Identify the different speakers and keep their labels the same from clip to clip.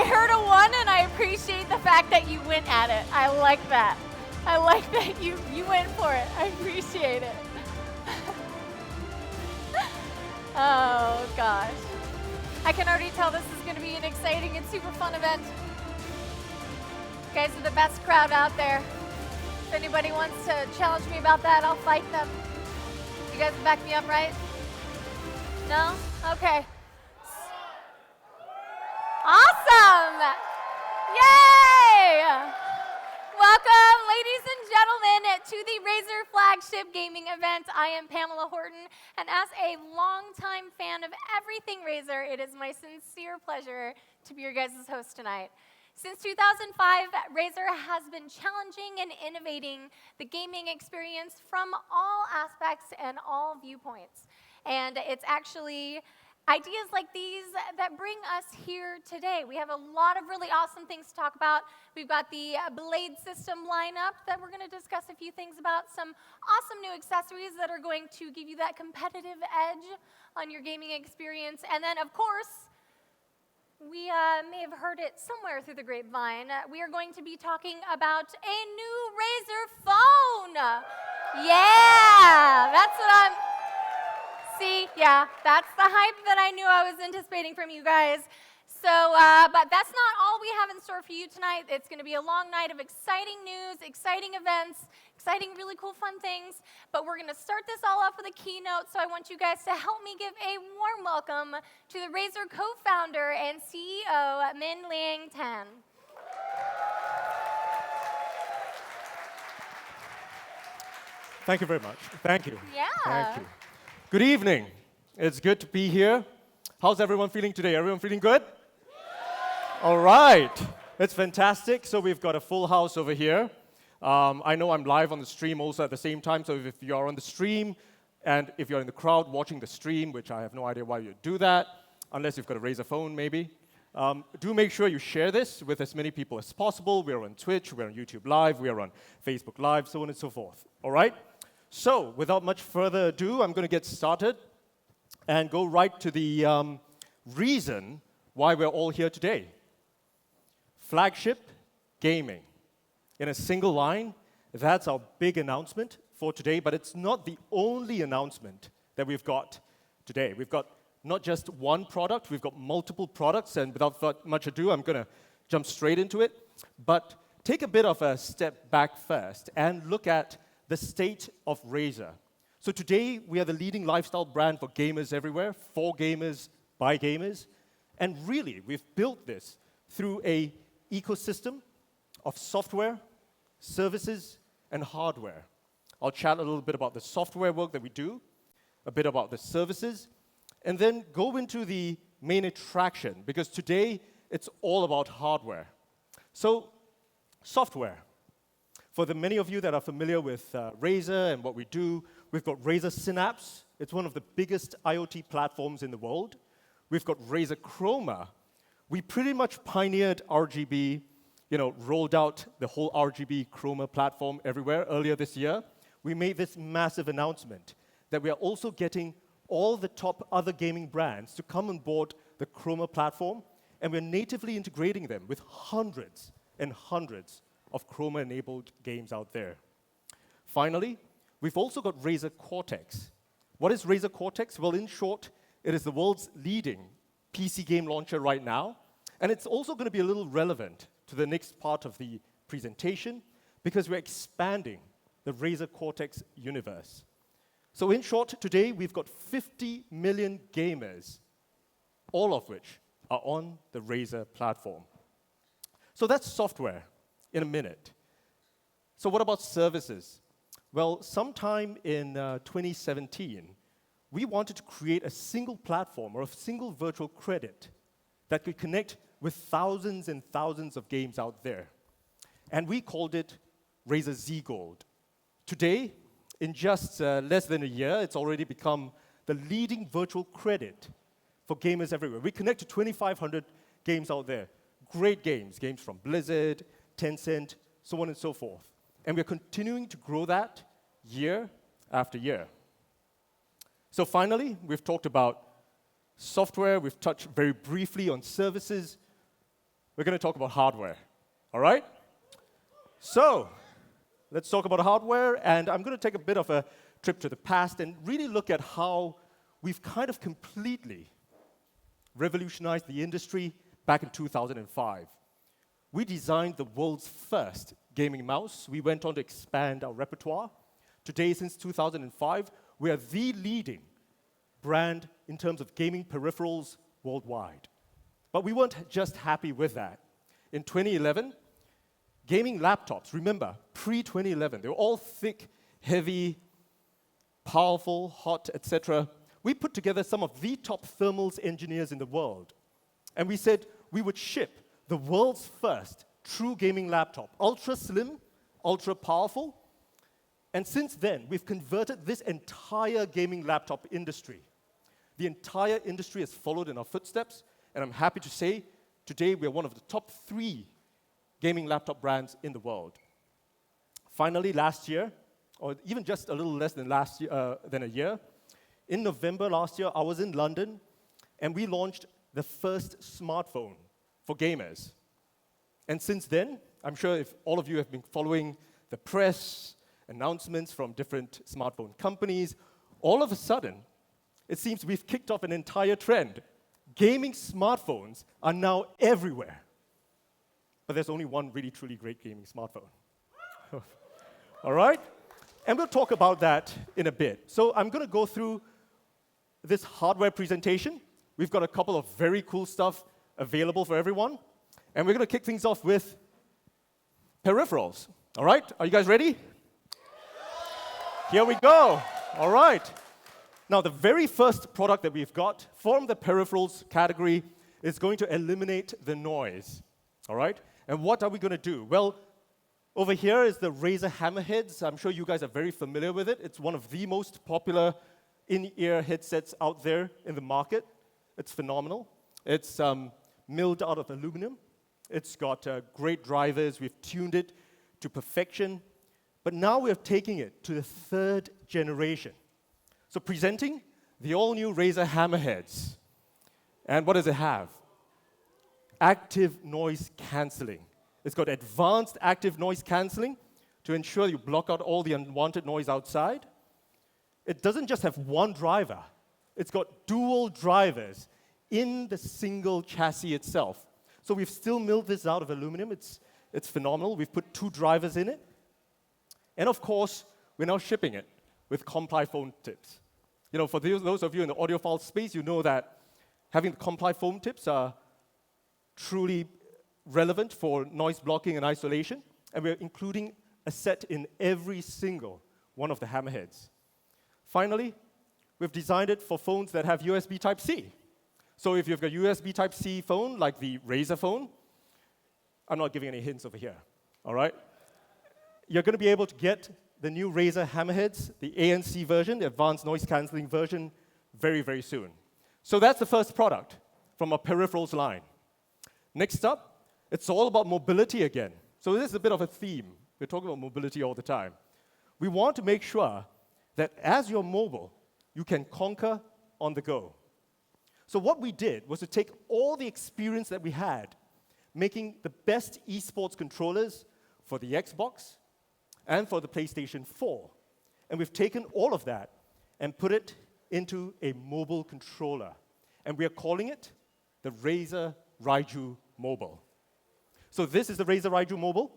Speaker 1: I heard a 1, and I appreciate the fact that you went at it. I like that. I like that you went for it. I appreciate it. Oh, gosh. I can already tell this is going to be an exciting and super fun event. You guys are the best crowd out there. If anybody wants to challenge me about that, I'll fight them. You guys will back me up, right? No? Okay. Awesome! Yay! Welcome, ladies and gentlemen, to the Razer Flagship Gaming event. I am Pamela Horton, and as a longtime fan of everything Razer, it is my sincere pleasure to be your guys' host tonight. Since 2005, Razer has been challenging and innovating the gaming experience from all aspects and all viewpoints. And it's actually ideas like these that bring us here today. We have a lot of really awesome things to talk about. We've got the Blade system lineup that we're going to discuss a few things about, some awesome new accessories that are going to give you that competitive edge on your gaming experience. And then, of course, we may have heard it somewhere through the grapevine. We are going to be talking about a new Razer Phone. Yeah, that's what I'm... See, yeah, that's the hype that I knew I was anticipating from you guys. So, but that's not all we have in store for you tonight. It's going to be a long night of exciting news, exciting events, exciting, really cool, fun things. But we're going to start this all off with a keynote, so I want you guys to help me give a warm welcome to the Razer co-founder and CEO, Min-Liang.
Speaker 2: Thank you very much. Thank you.
Speaker 1: Yeah.
Speaker 2: Thank you. Good evening. It's good to be here. How's everyone feeling today? Everyone feeling good? All right. It's fantastic. So we've got a full house over here. I know I'm live on the stream also at the same time, so if you're on the stream and if you're in the crowd watching the stream, which I have no idea why you'd do that, unless you've got a Razer phone maybe, do make sure you share this with as many people as possible. We're on Twitch, we're on YouTube Live, we're on Facebook Live, so on and so forth. All right? So, without much further ado, I'm going to get started and go right to the reason why we're all here today. Flagship gaming. In a single line, that's our big announcement for today, but it's not the only announcement that we've got today. We've got not just one product, we've got multiple products, and without much ado, I'm going to jump straight into it. But take a bit of a step back first and look at the state of Razer. So today, we are the leading lifestyle brand for gamers everywhere, for gamers, by gamers. And really, we've built this through an ecosystem of software, services, and hardware. I'll chat a little bit about the software work that we do, a bit about the services, and then go into the main attraction, because today, it's all about hardware. So, software. For the many of you that are familiar with Razer and what we do, we've got Razer Synapse. It's one of the biggest IoT platforms in the world. We've got Razer Chroma. We pretty much pioneered RGB, rolled out the whole RGB Chroma platform everywhere earlier this year. We made this massive announcement that we are also getting all the top other gaming brands to come on board the Chroma platform, and we're natively integrating them with hundreds and hundreds of Chroma-enabled games out there. Finally, we've also got Razer Cortex. What is Razer Cortex? Well, in short, it is the world's leading PC game launcher right now, and it's also going to be a little relevant to the next part of the presentation because we're expanding the Razer Cortex universe. So in short, today we've got 50 million gamers, all of which are on the Razer platform. So that's software. In a minute. So what about services? Well, sometime in 2017, we wanted to create a single platform or a single virtual credit that could connect with thousands and thousands of games out there. And we called it Razer Z Gold. Today, in just less than a year, it's already become the leading virtual credit for gamers everywhere. We connect to 2,500 games out there. Great games from Blizzard, Tencent, so on and so forth. And we're continuing to grow that year after year. So finally, we've talked about software, we've touched very briefly on services. we're going to talk about hardware. All right? So, let's talk about hardware, and I'm going to take a bit of a trip to the past and really look at how we've kind of completely revolutionized the industry back in 2005. We designed the world's first gaming mouse. We went on to expand our repertoire. Today, since 2005, we are the leading brand in terms of gaming peripherals worldwide. But we weren't just happy with that. In 2011, gaming laptops, remember, pre-2011, they were all thick, heavy, powerful, hot, etc. We put together some of the top thermals engineers in the world. And we said we would ship the world's first true gaming laptop, ultra slim, ultra powerful. And since then, we've converted this entire gaming laptop industry. The entire industry has followed in our footsteps, and I'm happy to say today we are one of the top 3 gaming laptop brands in the world. Finally, last year, or even just a little less than a year, in November last year, I was in London, and we launched the first smartphone for gamers. And since then, I'm sure if all of you have been following the press, announcements from different smartphone companies, all of a sudden, it seems we've kicked off an entire trend. Gaming smartphones are now everywhere. But there's only one really, truly great gaming smartphone. All right? And we'll talk about that in a bit. So I'm going to go through this hardware presentation. We've got a couple of very cool stuff available for everyone. And we're going to kick things off with peripherals. All right? Are you guys ready? Here we go. All right. Now, the very first product that we've got from the peripherals category is going to eliminate the noise. All right? And what are we going to do? Well, over here is the Razer Hammerheads. I'm sure you guys are very familiar with it. It's one of the most popular in-ear headsets out there in the market. It's phenomenal. It's milled out of aluminum. It's got great drivers. We've tuned it to perfection. But now we're taking it to the 3rd generation. So presenting the all-new Razer Hammerheads. And what does it have? Active noise cancelling. It's got advanced active noise cancelling to ensure you block out all the unwanted noise outside. It doesn't just have one driver. It's got dual drivers in the single chassis itself. So we've still milled this out of aluminum. It's phenomenal. We've put 2 drivers in it. And of course, we're now shipping it with Comply foam tips. You know, for those of you in the audiophile space, you know that having the Comply foam tips are truly relevant for noise blocking and isolation. And we're including a set in every single one of the Hammerheads. Finally, we've designed it for phones that have USB Type-C. So if you've got a USB Type-C phone, like the Razer Phone, I'm not giving any hints over here, all right? You're going to be able to get the new Razer Hammerheads, the ANC version, the advanced noise cancelling version, very, very soon. So that's the first product from our peripherals line. Next up, it's all about mobility again. So this is a bit of a theme. We're talking about mobility all the time. We want to make sure that as you're mobile, you can conquer on the go. So what we did was to take all the experience that we had making the best esports controllers for the Xbox and for the PlayStation 4. And we've taken all of that and put it into a mobile controller. And we are calling it the Razer Raiju Mobile. So this is the Razer Raiju Mobile.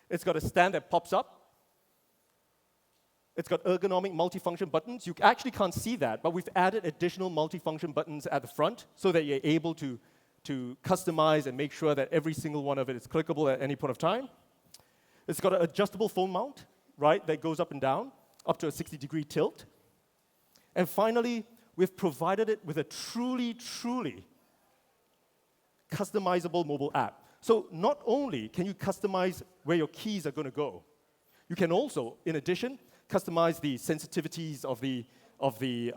Speaker 2: It's got a stand that pops up. It's got ergonomic multifunction buttons. You actually can't see that, but we've added additional multifunction buttons at the front so that you're able to customize and make sure that every single one of it is clickable at any point of time. It's got an adjustable phone mount, right, that goes up and down, up to a 60-degree tilt. And finally, we've provided it with a truly, truly customizable mobile app. So not only can you customize where your keys are going to go, you can also, in addition, customize the sensitivities of the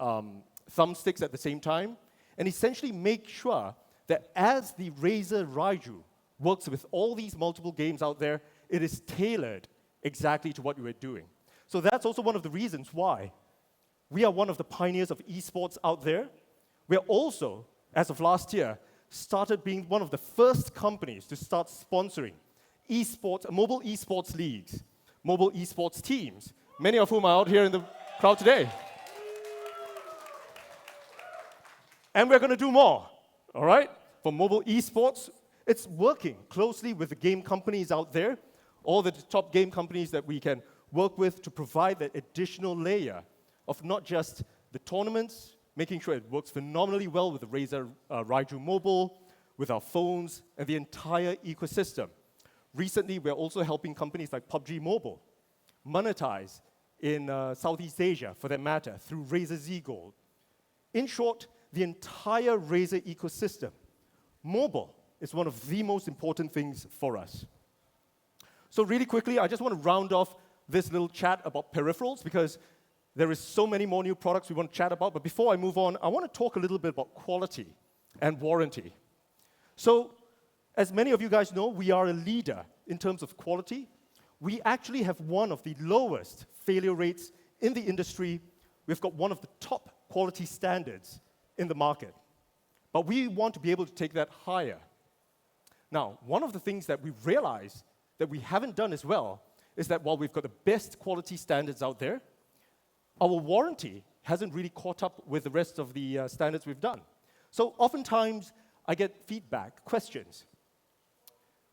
Speaker 2: thumbsticks at the same time, and essentially make sure that as the Razer Raiju works with all these multiple games out there, it is tailored exactly to what you are doing. So that's also one of the reasons why we are one of the pioneers of esports out there. We're also, as of last year, started being one of the first companies to start sponsoring esports, mobile esports leagues, mobile esports teams, many of whom are out here in the crowd today. And we're going to do more, all right? For mobile esports, it's working closely with the game companies out there, all the top game companies that we can work with to provide that additional layer of not just the tournaments, making sure it works phenomenally well with the Razer Mobile, with our phones, and the entire ecosystem. Recently, we're also helping companies like PUBG Mobile monetize in Southeast Asia, for that matter, through Razer Z Gold. In short, the entire Razer ecosystem. Mobile is one of the most important things for us. So really quickly, I just want to round off this little chat about peripherals because there is so many more new products we want to chat about. But before I move on, I want to talk a little bit about quality and warranty. So as many of you guys know, we are a leader in terms of quality. We actually have one of the lowest failure rates in the industry. We've got one of the top quality standards in the market. But we want to be able to take that higher. Now, one of the things that we've realized that we haven't done as well is that while we've got the best quality standards out there, our warranty hasn't really caught up with the rest of the standards we've done. So oftentimes, I get feedback, questions.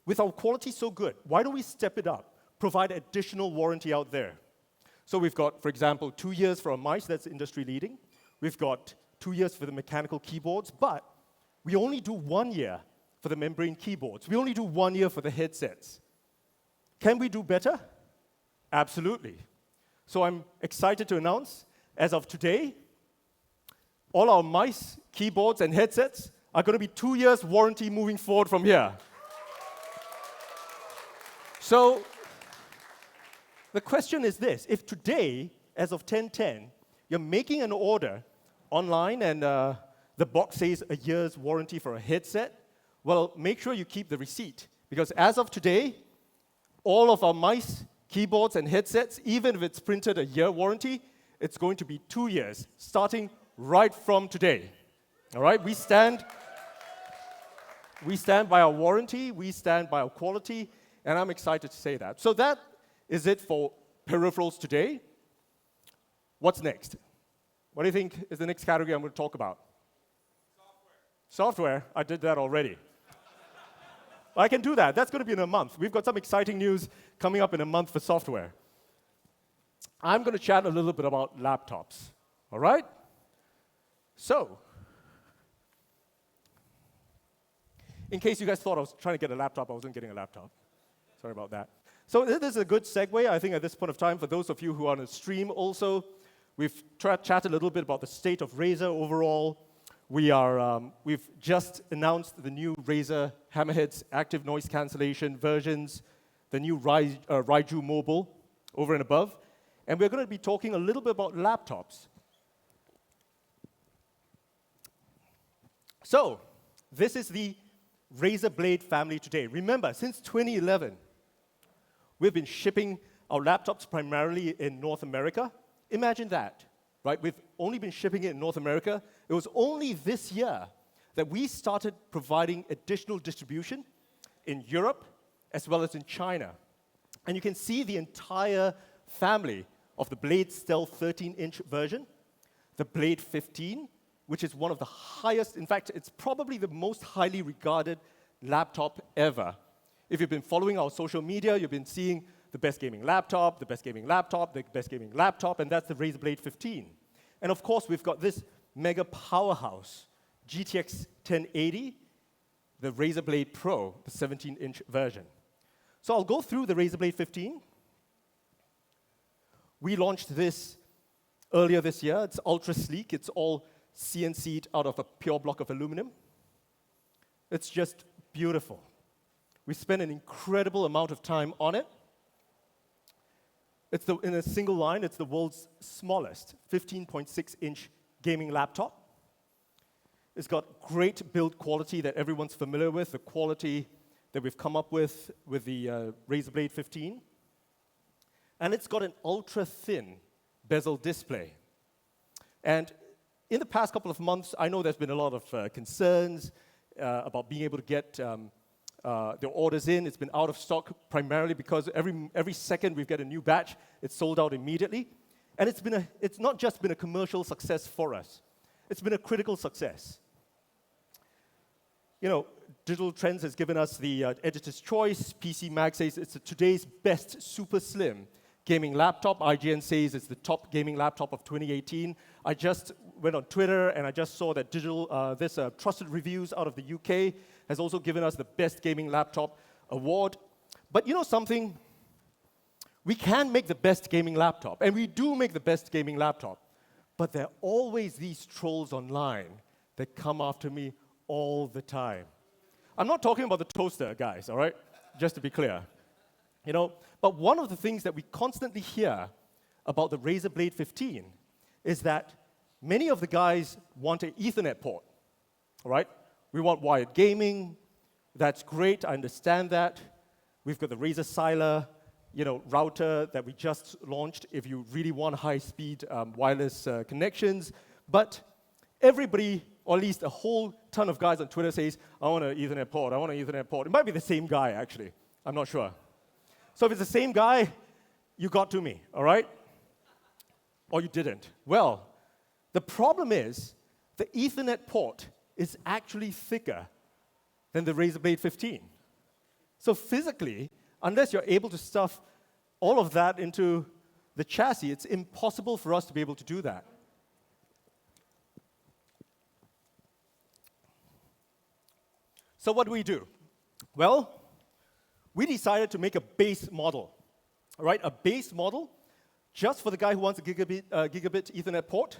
Speaker 2: With our quality so good, why don't we step it up, provide additional warranty out there? So we've got, for example, 2 years for our mice, that's industry leading. We've got 2 years for the mechanical keyboards, but we only do 1 year for the membrane keyboards. We only do 1 year for the headsets. Can we do better? Absolutely. So I'm excited to announce, as of today, all our mice, keyboards, and headsets are going to be 2 years warranty moving forward from here. So the question is this. If today, as of 10/10, you're making an order online and the box says a year's warranty for a headset, well, make sure you keep the receipt. Because as of today, all of our mice, keyboards, and headsets, even if it's printed a year warranty, it's going to be 2 years, starting right from today. All right? We stand by our warranty, we stand by our quality, and I'm excited to say that. So that is it for peripherals today. What's next? What do you think is the next category I'm going to talk about? Software. I did that already. I can do that. That's going to be in a month. We've got some exciting news coming up in a month for software. I'm going to chat a little bit about laptops. All right? So, in case you guys thought I was trying to get a laptop, I wasn't getting a laptop. Sorry about that. So this is a good segue, I think, at this point of time. For those of you who are on the stream also, we've chatted a little bit about the state of Razer overall. We've just announced the new Razer Hammerheads active noise cancellation versions, the new Razer Mobile over and above. And we're going to be talking a little bit about laptops. So, this is the Razer Blade family today. Remember, since 2011, we've been shipping our laptops primarily in North America. Imagine that, right? We've only been shipping it in North America. It was only this year that we started providing additional distribution in Europe as well as in China. And you can see the entire family of the Blade Stealth 13-inch version, the Blade 15, which is one of the highest, in fact, it's probably the most highly regarded laptop ever. If you've been following our social media, you've been seeing the best gaming laptop, the best gaming laptop, the best gaming laptop, and that's the Razer Blade 15. And of course, we've got this mega powerhouse, GTX 1080, the Razer Blade Pro, the 17-inch version. So I'll go through the Razer Blade 15. We launched this earlier this year. It's ultra sleek. It's all CNC'd out of a pure block of aluminum. It's just beautiful. We spent an incredible amount of time on it. In a single line, it's the world's smallest 15.6-inch gaming laptop. It's got great build quality that everyone's familiar with, the quality that we've come up with the Razer Blade 15. And it's got an ultra-thin bezel display. And in the past couple of months, I know there's been a lot of concerns about being able to get their orders in. It's been out of stock primarily because every second we get a new batch, it's sold out immediately. And it's not just been a commercial success for us. It's been a critical success. You know, Digital Trends has given us the Editor's Choice. PC Mag says it's today's best super slim gaming laptop. IGN says it's the top gaming laptop of 2018. I just went on Twitter and I just saw that this Trusted Reviews out of the UK has also given us the best gaming laptop award. But you know something? We can make the best gaming laptop, and we do make the best gaming laptop. But there are always these trolls online that come after me all the time. I'm not talking about the toaster, guys, all right? Just to be clear. You know, but one of the things that we constantly hear about the Razer Blade 15 is that many of the guys want an Ethernet port, all right? We want wired gaming. That's great, I understand that. We've got the Razer Siler, router that we just launched if you really want high-speed wireless connections. But everybody, or at least a whole ton of guys on Twitter says, I want an Ethernet port, I want an Ethernet port. It might be the same guy, actually. I'm not sure. So if it's the same guy, you got to me, all right? Or you didn't. Well, the problem is the Ethernet port is actually thicker than the Razer Blade 15. So physically, unless you're able to stuff all of that into the chassis, it's impossible for us to be able to do that. So what do? Well, we decided to make a base model, all right? A base model just for the guy who wants a gigabit Ethernet port,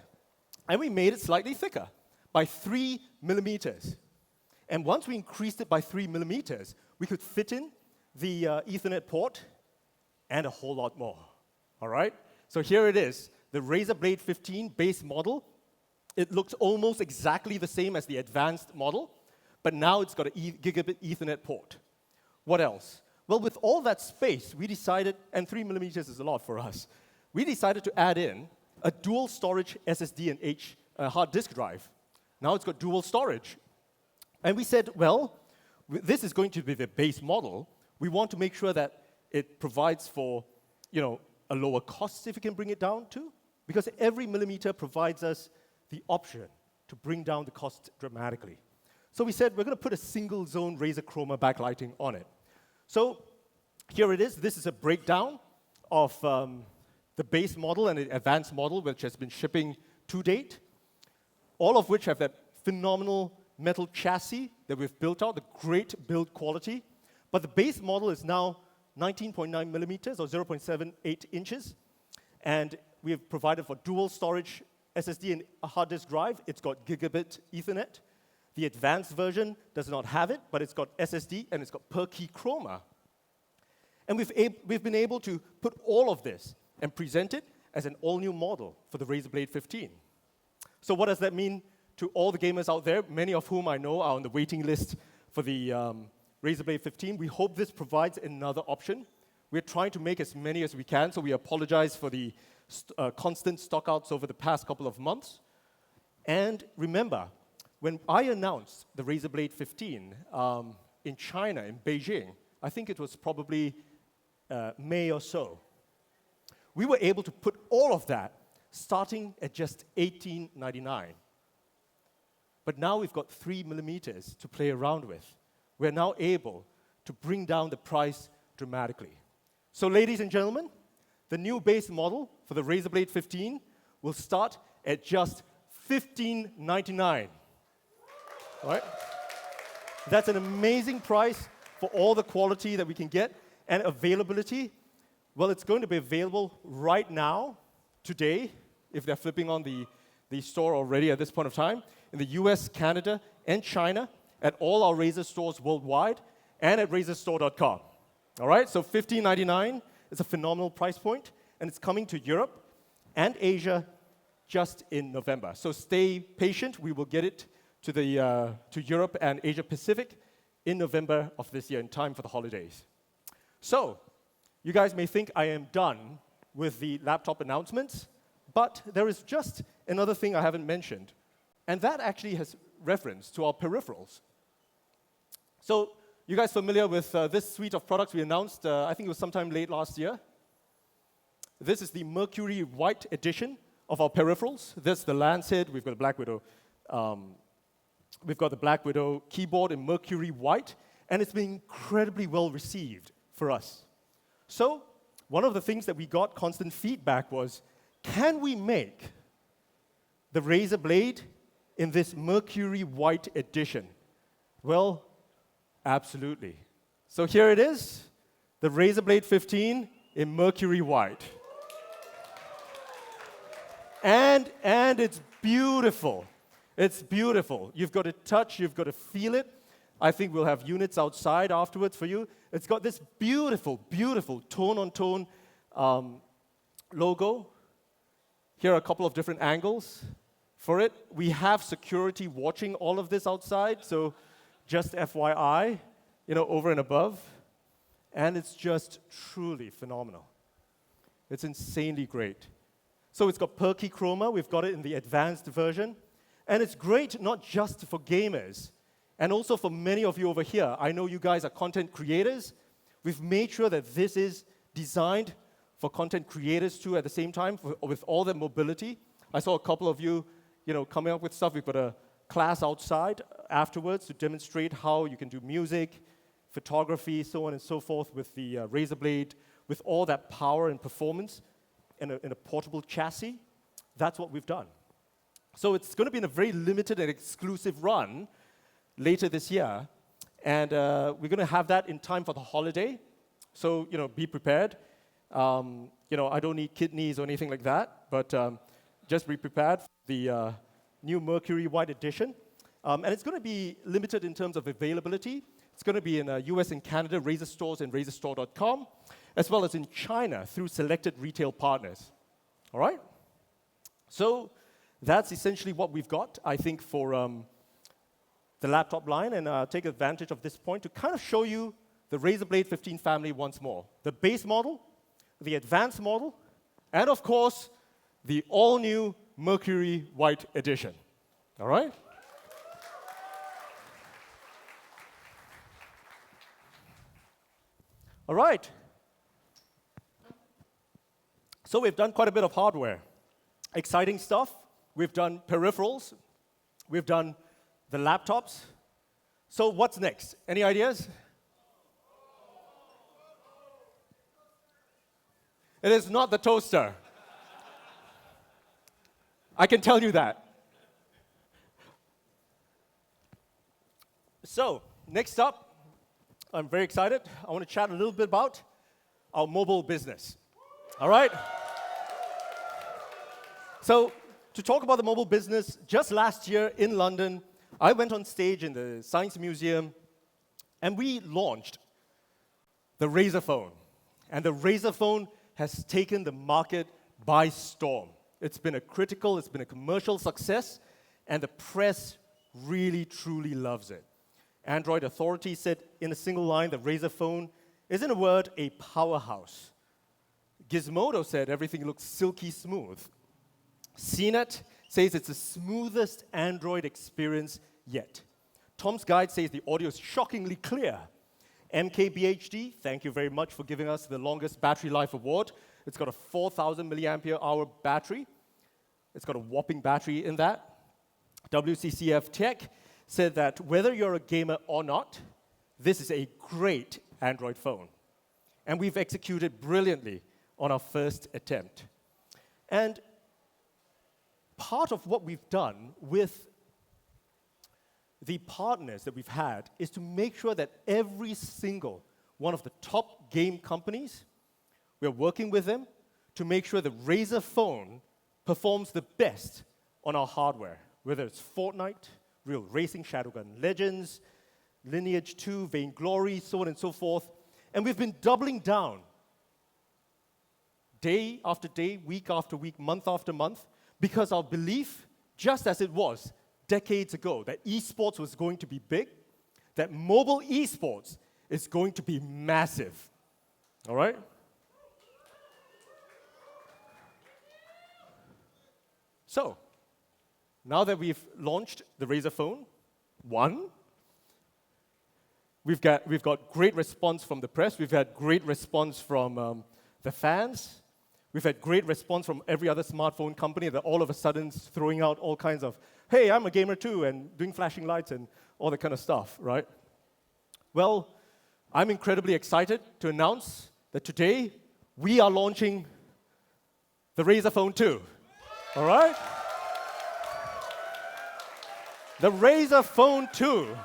Speaker 2: and we made it slightly thicker by 3 millimeters. And once we increased it by 3 millimeters, we could fit in the Ethernet port and a whole lot more, all right? So here it is, the Razer Blade 15 base model. It looks almost exactly the same as the advanced model, but now it's got a gigabit Ethernet port. What else? Well, with all that space, we decided, and 3 millimeters is a lot for us, we decided to add in a dual storage SSD and hard disk drive. Now it's got dual storage. And we said, well, this is going to be the base model. We want to make sure that it provides for, a lower cost if we can bring it down to, because every millimeter provides us the option to bring down the cost dramatically. So we said we're going to put a single zone Razer Chroma backlighting on it. So here it is. This is a breakdown of the base model and the advanced model, which has been shipping to date, all of which have that phenomenal metal chassis that we've built out, the great build quality. But the base model is now 19.9 millimeters or 0.78 inches. And we have provided for dual storage SSD and a hard disk drive. It's got gigabit Ethernet. The advanced version does not have it, but it's got SSD and it's got per-key chroma. And we've been able to put all of this and present it as an all-new model for the Razer Blade 15. So what does that mean to all the gamers out there, many of whom I know are on the waiting list for the Razer Blade 15? We hope this provides another option. We're trying to make as many as we can, so we apologize for the constant stockouts over the past couple of months. And remember, when I announced the Razer Blade 15 in China, in Beijing, I think it was probably May or so, we were able to put all of that starting at just $18.99. But now we've got 3 millimeters to play around with. We're now able to bring down the price dramatically. So ladies and gentlemen, the new base model for the Razer Blade 15 will start at just $15.99. All right? That's an amazing price for all the quality that we can get and availability. Well, it's going to be available right now, today, if they're flipping on the store already at this point of time, in the US, Canada, and China, at all our Razer stores worldwide, and at razerstore.com. All right, so $15.99 is a phenomenal price point, and it's coming to Europe and Asia just in November. So stay patient. We will get it to Europe and Asia Pacific in November of this year, in time for the holidays. So you guys may think I am done with the laptop announcements, but there is just another thing I haven't mentioned, and that actually has reference to our peripherals. So you guys familiar with this suite of products we announced, I think it was sometime late last year? This is the Mercury White edition of our peripherals. This is the Lancet. We've got the Black Widow. We've got the Black Widow keyboard in Mercury White, and it's been incredibly well received for us. So one of the things that we got constant feedback was, can we make the Razer Blade in this Mercury White edition? Well, absolutely. So here it is, the Razer Blade 15 in Mercury White. And it's beautiful. It's beautiful. You've got to touch, you've got to feel it. I think we'll have units outside afterwards for you. It's got this beautiful, beautiful tone-on-tone logo. Here are a couple of different angles for it. We have security watching all of this outside, so just FYI, over and above. And it's just truly phenomenal. It's insanely great. So it's got perky chroma. We've got it in the advanced version. And it's great not just for gamers, and also for many of you over here. I know you guys are content creators. We've made sure that this is designed for content creators too at the same time, with all their mobility. I saw a couple of you, coming up with stuff. We've got a class outside afterwards to demonstrate how you can do music, photography, so on and so forth with the Razer Blade, with all that power and performance in a portable chassis. That's what we've done. So it's going to be in a very limited and exclusive run later this year. And we're going to have that in time for the holiday. So, be prepared. I don't need kidneys or anything like that, but just be prepared for the new Mercury White edition. And it's going to be limited in terms of availability. It's going to be in US and Canada, Razer stores and razerstore.com, as well as in China through selected retail partners. All right? So that's essentially what we've got, I think, for the laptop line. And I'll take advantage of this point to kind of show you the Razer Blade 15 family once more. The base model, the advanced model, and of course, the all-new Mercury White edition. All right? All right. So we've done quite a bit of hardware. Exciting stuff. We've done peripherals. We've done the laptops. So what's next? Any ideas? It is not the toaster. I can tell you that. So, next up, I'm very excited. I want to chat a little bit about our mobile business. All right? So, to talk about the mobile business, just last year in London, I went on stage in the Science Museum, and we launched the Razer Phone. And the Razer Phone has taken the market by storm. It's been a commercial success, and the press really, truly loves it. Android Authority said in a single line, the Razer Phone is, in a word, a powerhouse. Gizmodo said everything looks silky smooth. CNET says it's the smoothest Android experience yet. Tom's Guide says the audio is shockingly clear. MKBHD, thank you very much for giving us the longest battery life award. It's got a 4,000 milliampere hour battery. It's got a whopping battery in that. WCCF Tech said that whether you're a gamer or not, this is a great Android phone. And we've executed brilliantly on our first attempt. And part of what we've done with the partners that we've had is to make sure that every single one of the top game companies, we're working with them to make sure the Razer Phone performs the best on our hardware, whether it's Fortnite, Real Racing, Shadowgun Legends, Lineage 2, Vainglory, so on and so forth. And we've been doubling down day after day, week after week, month after month, because our belief, just as it was decades ago, that esports was going to be big, that mobile esports is going to be massive. All right? So, now that we've launched the Razer Phone 1, We've got great response from the press. We've had great response from the fans. We've had great response from every other smartphone company that all of a sudden is throwing out all kinds of, hey, I'm a gamer too, and doing flashing lights and all that kind of stuff, right? Well, I'm incredibly excited to announce that today we are launching the Razer Phone 2. All right? The Razer Phone 2.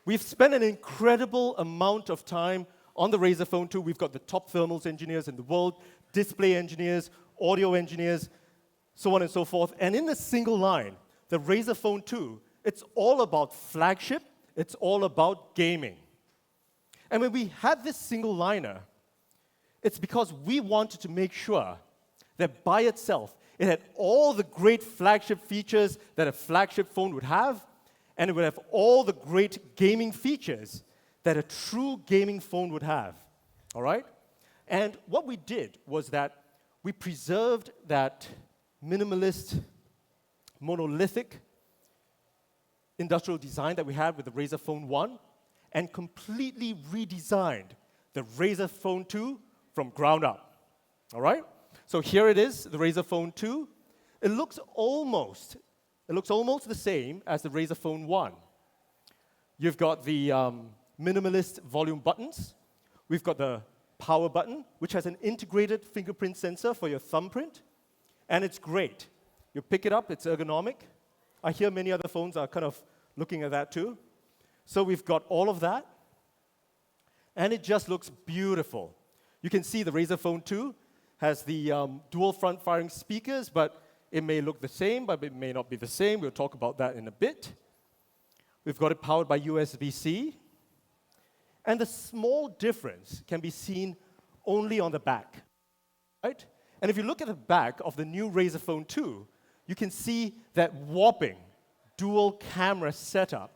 Speaker 2: We've spent an incredible amount of time on the Razer Phone 2. We've got the top thermals engineers in the world, display engineers, audio engineers, so on and so forth. And in a single line, the Razer Phone 2, it's all about flagship, it's all about gaming. And when we had this single liner, it's because we wanted to make sure that by itself, it had all the great flagship features that a flagship phone would have, and it would have all the great gaming features that a true gaming phone would have, all right? And what we did was that we preserved that minimalist, monolithic industrial design that we had with the Razer Phone 1 and completely redesigned the Razer Phone 2 from ground up, all right? So here it is, the Razer Phone 2. It looks almost the same as the Razer Phone 1. You've got the minimalist volume buttons. We've got the power button, which has an integrated fingerprint sensor for your thumbprint. And it's great. You pick it up, it's ergonomic. I hear many other phones are kind of looking at that too. So we've got all of that. And it just looks beautiful. You can see the Razer Phone 2 has the dual front-firing speakers, but it may look the same, but it may not be the same. We'll talk about that in a bit. We've got it powered by USB-C. And the small difference can be seen only on the back, right? And if you look at the back of the new Razer Phone 2, you can see that whopping dual camera setup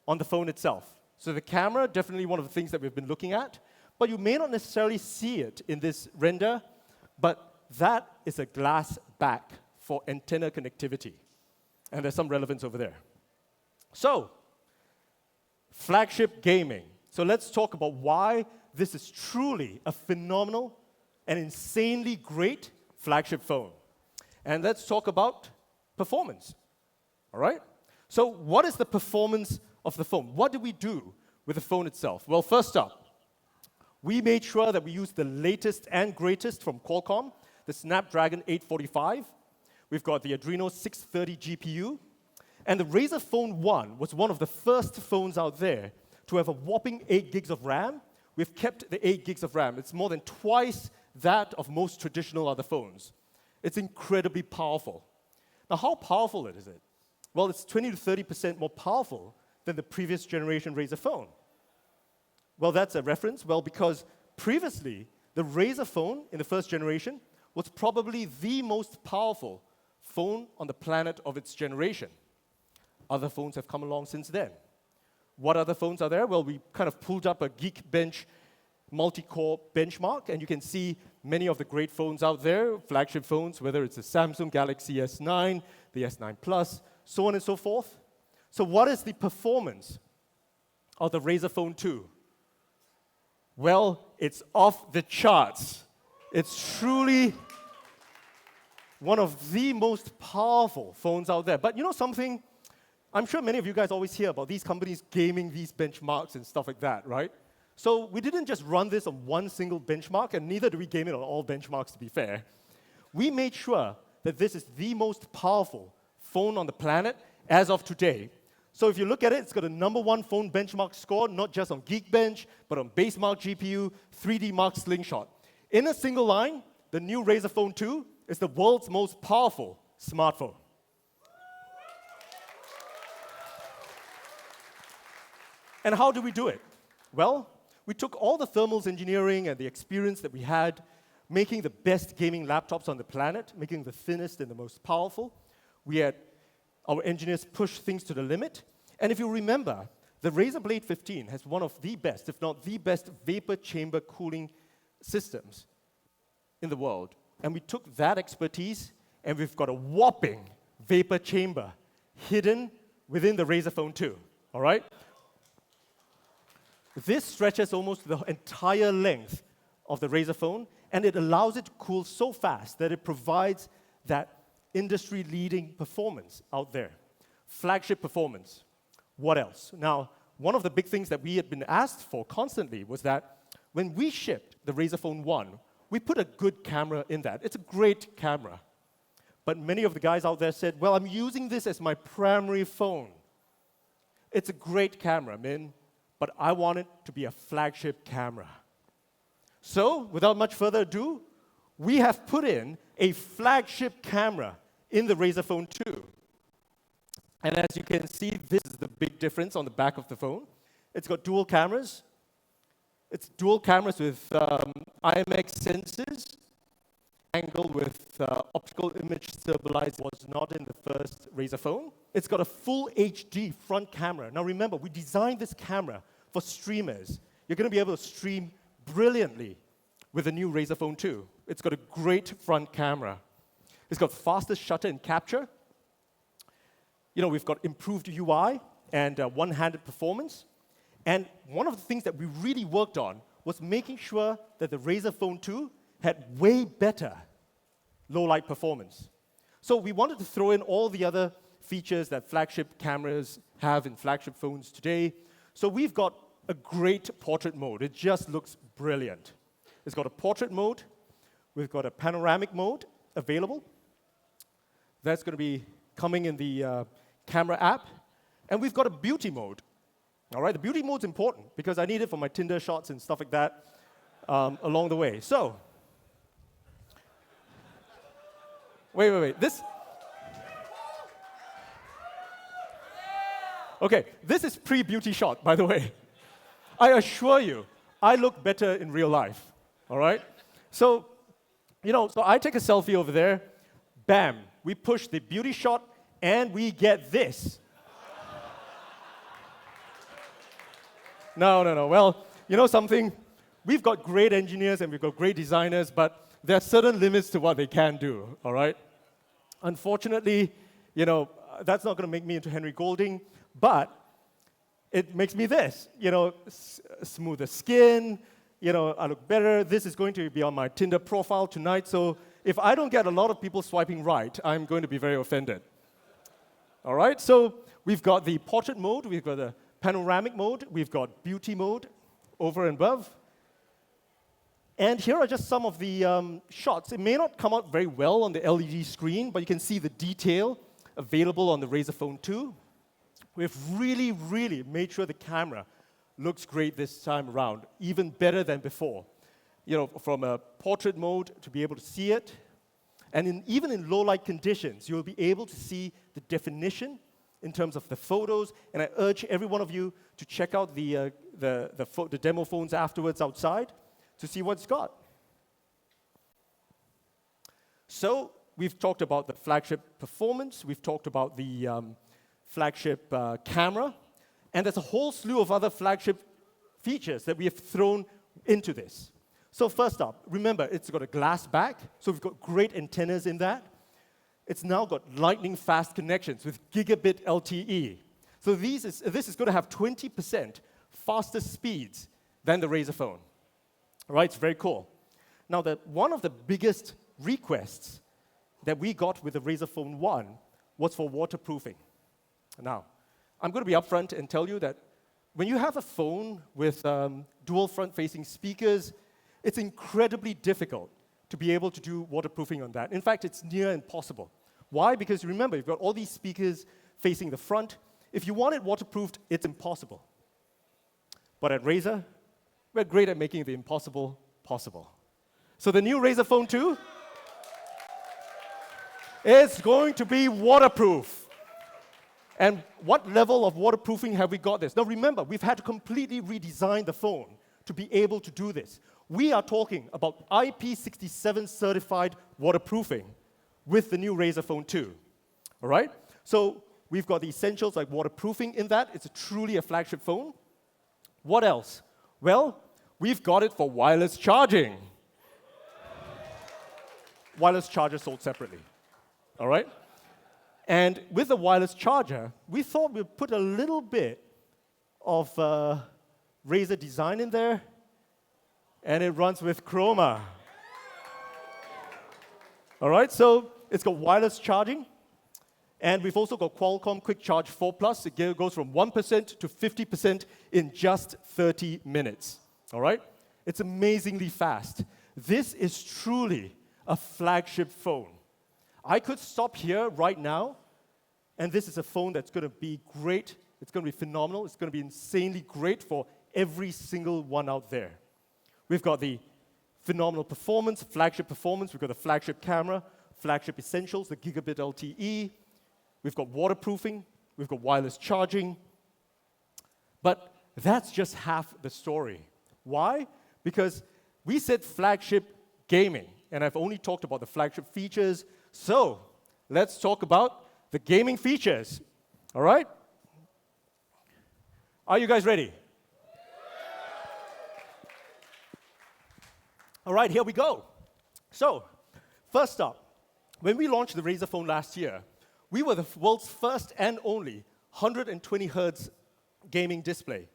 Speaker 2: on the phone itself. So the camera, definitely one of the things that we've been looking at, but you may not necessarily see it in this render, but that is a glass back for antenna connectivity. And there's some relevance over there. So, flagship gaming. So let's talk about why this is truly a phenomenal and insanely great flagship phone. And let's talk about performance, all right? So what is the performance of the phone? What do we do with the phone itself? Well, first up, we made sure that we used the latest and greatest from Qualcomm, the Snapdragon 845. We've got the Adreno 630 GPU. And the Razer Phone 1 was one of the first phones out there to have a whopping 8 gigs of RAM. We've kept the 8 gigs of RAM. It's more than twice that of most traditional other phones. It's incredibly powerful. Now, how powerful is it? Well, it's 20 to 30% more powerful than the previous generation Razer phone. Well, that's a reference. Well, because previously, the Razer phone in the first generation was probably the most powerful phone on the planet of its generation. Other phones have come along since then. What other phones are there? Well, we kind of pulled up a Geekbench multi-core benchmark, and you can see many of the great phones out there, flagship phones, whether it's the Samsung Galaxy S9, the S9 Plus, so on and so forth. So what is the performance of the Razer Phone 2? Well, it's off the charts. It's truly one of the most powerful phones out there. But you know something? I'm sure many of you guys always hear about these companies gaming these benchmarks and stuff like that, right? So we didn't just run this on one single benchmark, and neither do we game it on all benchmarks, to be fair. We made sure that this is the most powerful phone on the planet as of today. So if you look at it, it's got a #1 phone benchmark score, not just on Geekbench, but on BaseMark GPU, 3D Mark Slingshot. In a single line, the new Razer Phone 2 is the world's most powerful smartphone. And how do we do it? Well, we took all the thermals engineering and the experience that we had making the best gaming laptops on the planet, making the thinnest and the most powerful. We had our engineers push things to the limit. And if you remember, the Razer Blade 15 has one of the best, if not the best, vapor chamber cooling systems in the world. And we took that expertise, and we've got a whopping vapor chamber hidden within the Razer Phone 2, all right? This stretches almost the entire length of the Razer phone, and it allows it to cool so fast that it provides that industry-leading performance out there. Flagship performance. What else? Now, one of the big things that we had been asked for constantly was that when we shipped the Razer Phone 1, we put a good camera in that. It's a great camera. But many of the guys out there said, well, I'm using this as my primary phone. It's a great camera, Min, but I want it to be a flagship camera. So, without much further ado, we have put in a flagship camera in the Razer Phone 2. And as you can see, this is the big difference on the back of the phone. It's got dual cameras. It's dual cameras with IMX sensors. Angle with optical image stabilizer was not in the first Razer phone. It's got a full HD front camera. Now remember, we designed this camera for streamers. You're going to be able to stream brilliantly with the new Razer Phone 2. It's got a great front camera. It's got fastest shutter and capture. You know, we've got improved UI and one-handed performance. And one of the things that we really worked on was making sure that the Razer Phone 2 had way better low-light performance. So we wanted to throw in all the other features that flagship cameras have in flagship phones today. So we've got a great portrait mode. It just looks brilliant. It's got a portrait mode. We've got a panoramic mode available. That's going to be coming in the camera app. And we've got a beauty mode. All right, the beauty mode's important because I need it for my Tinder shots and stuff like that along the way. So, wait. Okay, this is pre-beauty shot, by the way. I assure you, I look better in real life. All right? So, so I take a selfie over there. Bam, we push the beauty shot, and we get this. No. Well, you know something? We've got great engineers and we've got great designers, but there are certain limits to what they can do, all right? Unfortunately, that's not going to make me into Henry Golding, but it makes me this, smoother skin, I look better. This is going to be on my Tinder profile tonight, so if I don't get a lot of people swiping right, I'm going to be very offended. All right, so we've got the portrait mode, we've got the panoramic mode, we've got beauty mode over and above. And here are just some of the shots. It may not come out very well on the LED screen, but you can see the detail available on the Razer Phone 2. We've really, really made sure the camera looks great this time around, even better than before. From a portrait mode to be able to see it. And even in low-light conditions, you'll be able to see the definition in terms of the photos, and I urge every one of you to check out the demo phones afterwards outside to see what it's got. So we've talked about the flagship performance, we've talked about the flagship camera, and there's a whole slew of other flagship features that we have thrown into this. So first up, remember, it's got a glass back, so we've got great antennas in that. It's now got lightning-fast connections with gigabit LTE. So this is going to have 20% faster speeds than the Razer phone. All right, it's very cool. Now, one of the biggest requests that we got with the Razer Phone 1 was for waterproofing. Now, I'm going to be upfront and tell you that when you have a phone with dual front-facing speakers, it's incredibly difficult to be able to do waterproofing on that. In fact, it's near impossible. Why? Because remember, you've got all these speakers facing the front. If you want it waterproofed, it's impossible. But at Razer, we're great at making the impossible possible. So the new Razer Phone 2 is going to be waterproof. And what level of waterproofing have we got this? Now remember, we've had to completely redesign the phone to be able to do this. We are talking about IP67 certified waterproofing with the new Razer Phone 2. All right? So we've got the essentials like waterproofing in that. It's truly a flagship phone. What else? Well, we've got it for wireless charging. Wireless charger sold separately. All right? And with the wireless charger, we thought we'd put a little bit of Razer design in there, and it runs with Chroma. All right, so it's got wireless charging, and we've also got Qualcomm Quick Charge 4 Plus. It goes from 1% to 50% in just 30 minutes. All right, it's amazingly fast. This is truly a flagship phone. I could stop here right now, and this is a phone that's going to be great. It's going to be phenomenal. It's going to be insanely great for every single one out there. We've got the phenomenal performance, flagship performance. We've got the flagship camera, flagship essentials, the gigabit LTE. We've got waterproofing. We've got wireless charging. But that's just half the story. Why? Because we said flagship gaming, and I've only talked about the flagship features. So let's talk about the gaming features. All right? Are you guys ready? All right, here we go. So, first up, when we launched the Razer Phone last year, we were the world's first and only 120 Hz gaming display.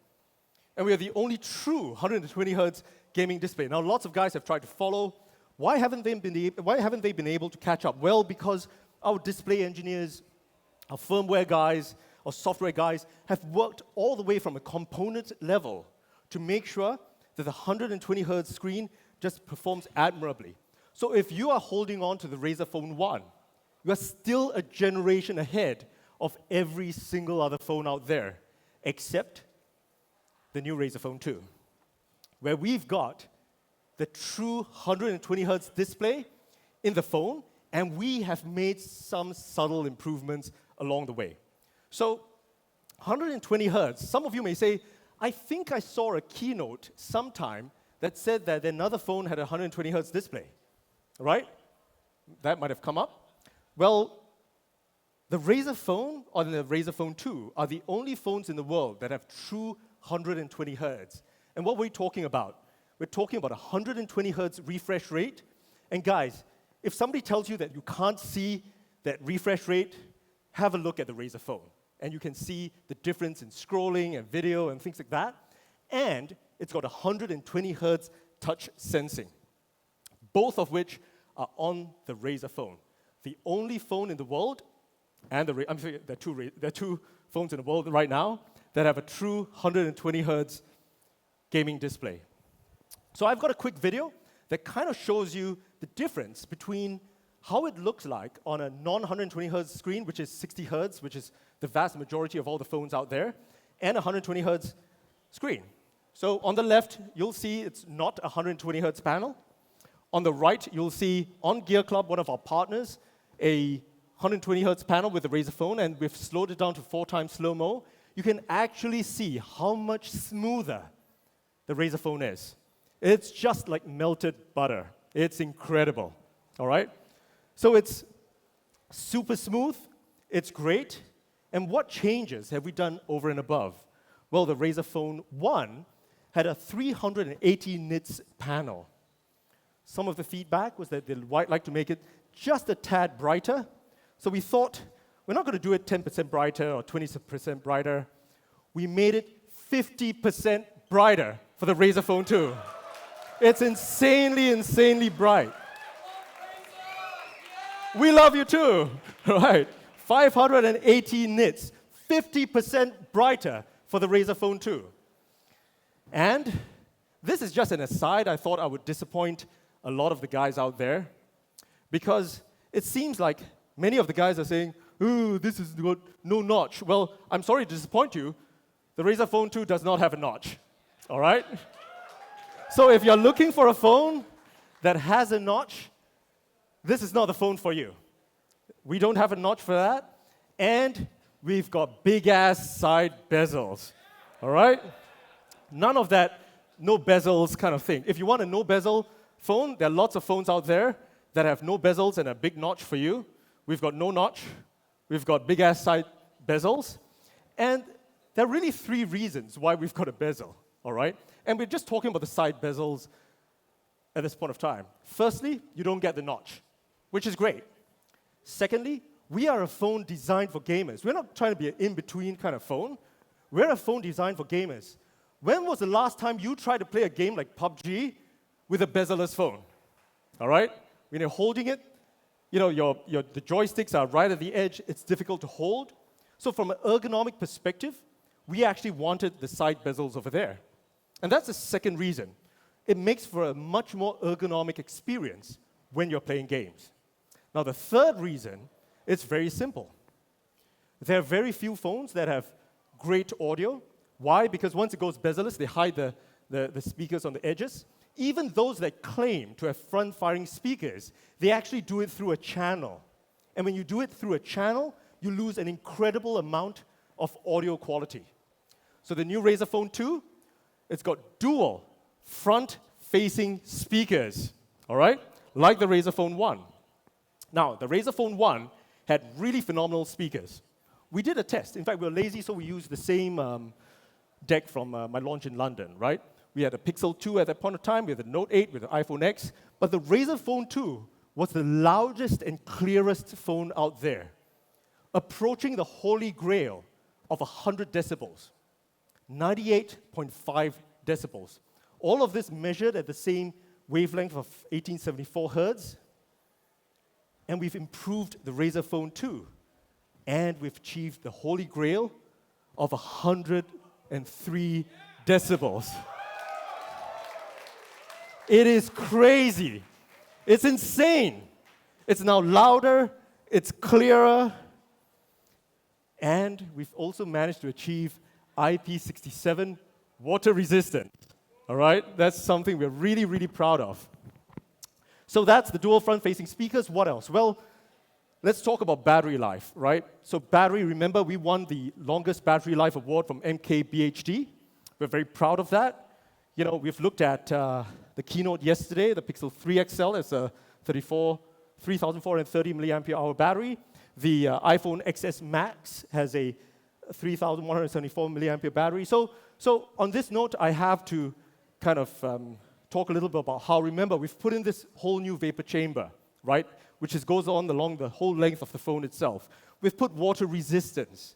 Speaker 2: And we are the only true 120 Hz gaming display. Now, lots of guys have tried to follow. Why haven't they been able to catch up? Well, because our display engineers, our firmware guys, our software guys have worked all the way from a component level to make sure that the 120 Hz screen just performs admirably. So if you are holding on to the Razer Phone 1, you are still a generation ahead of every single other phone out there, except the new Razer Phone 2, where we've got the true 120 Hz display in the phone, and we have made some subtle improvements along the way. So 120 Hz, some of you may say, I think I saw a keynote sometime that said that another phone had a 120 Hz display, right? That might have come up. Well, the Razer Phone or the Razer Phone 2 are the only phones in the world that have true 120 Hz. And what we're talking about? We're talking about 120 Hz refresh rate. And guys, if somebody tells you that you can't see that refresh rate, have a look at the Razer Phone. And you can see the difference in scrolling and video and things like that. And it's got 120 Hz touch sensing, both of which are on the Razer Phone. The only phone in the world, and there are two phones in the world right now that have a true 120 Hz gaming display. So I've got a quick video that kind of shows you the difference between how it looks like on a non-120 Hz screen, which is 60 Hz, which is the vast majority of all the phones out there, and a 120 Hz screen. So on the left, you'll see it's not a 120 Hz panel. On the right, you'll see on Gear Club, one of our partners, a 120 Hz panel with the Razer Phone, and we've slowed it down to 4 times slow-mo. You can actually see how much smoother the Razer Phone is. It's just like melted butter. It's incredible, all right? So it's super smooth. It's great. And what changes have we done over and above? Well, the Razer Phone 1 had a 380 nits panel. Some of the feedback was that they'd like to make it just a tad brighter. So we thought, we're not going to do it 10% brighter or 20% brighter. We made it 50% brighter for the Razer Phone 2. It's insanely, insanely bright. We love you too, right? 580 nits, 50% brighter for the Razer Phone 2. And this is just an aside. I thought I would disappoint a lot of the guys out there because it seems like many of the guys are saying, ooh, this is got no notch. Well, I'm sorry to disappoint you. The Razer Phone 2 does not have a notch, all right? So if you're looking for a phone that has a notch, this is not the phone for you. We don't have a notch for that, and we've got big-ass side bezels, all right? None of that no bezels kind of thing. If you want a no bezel phone, there are lots of phones out there that have no bezels and a big notch for you. We've got no notch. We've got big-ass side bezels. And there are really 3 reasons why we've got a bezel, all right? And we're just talking about the side bezels at this point of time. Firstly, you don't get the notch, which is great. Secondly, we are a phone designed for gamers. We're not trying to be an in-between kind of phone. we're a phone designed for gamers. When was the last time you tried to play a game like PUBG with a bezel-less phone? All right? When you're holding it, the joysticks are right at the edge. It's difficult to hold. So from an ergonomic perspective, we actually wanted the side bezels over there. And that's the second reason. It makes for a much more ergonomic experience when you're playing games. Now, the third reason, it's very simple. There are very few phones that have great audio. Why? Because once it goes bezel-less, they hide the speakers on the edges. Even those that claim to have front-firing speakers, they actually do it through a channel. And when you do it through a channel, you lose an incredible amount of audio quality. So the new Razer Phone 2, it's got dual front-facing speakers, all right? Like the Razer Phone 1. Now, the Razer Phone 1 had really phenomenal speakers. We did a test. In fact, we were lazy, so we used the same deck from my launch in London, right? We had a Pixel 2 at that point of time, we had the Note 8, with the iPhone X, but the Razer Phone 2 was the loudest and clearest phone out there, approaching the holy grail of 100 decibels, 98.5 decibels. All of this measured at the same wavelength of 1874 hertz, and we've improved the Razer Phone 2, and we've achieved the holy grail of 103 decibels. It is crazy. It's insane. It's now louder, it's clearer, and we've also managed to achieve IP67 water resistant. All right? That's something we're really, really proud of. So that's the dual front-facing speakers. What else? Well, let's talk about battery life, right? So battery, remember, we won the longest battery life award from MKBHD. We're very proud of that. We've looked at the Keynote yesterday. The Pixel 3 XL is a 3,430 milliampere hour battery. The iPhone XS Max has a 3,174 milliampere battery. So on this note, I have to kind of talk a little bit about how, remember, we've put in this whole new vapor chamber, right, which goes on along the whole length of the phone itself. We've put water resistance.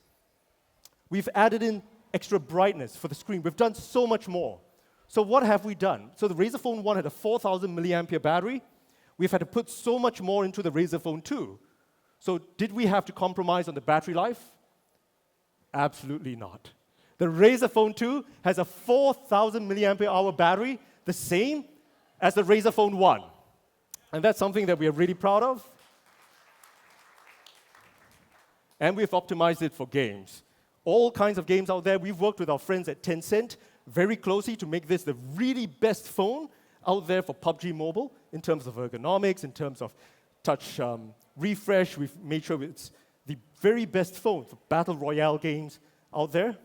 Speaker 2: We've added in extra brightness for the screen. We've done so much more. So what have we done? So the Razer Phone 1 had a 4,000 milliampere battery. We've had to put so much more into the Razer Phone 2. So did we have to compromise on the battery life? Absolutely not. The Razer Phone 2 has a 4,000 milliampere hour battery, the same as the Razer Phone 1. And that's something that we are really proud of. And we've optimized it for games. All kinds of games out there. We've worked with our friends at Tencent very closely to make this the really best phone out there for PUBG Mobile in terms of ergonomics, in terms of touch refresh. We've made sure it's the very best phone for battle royale games out there.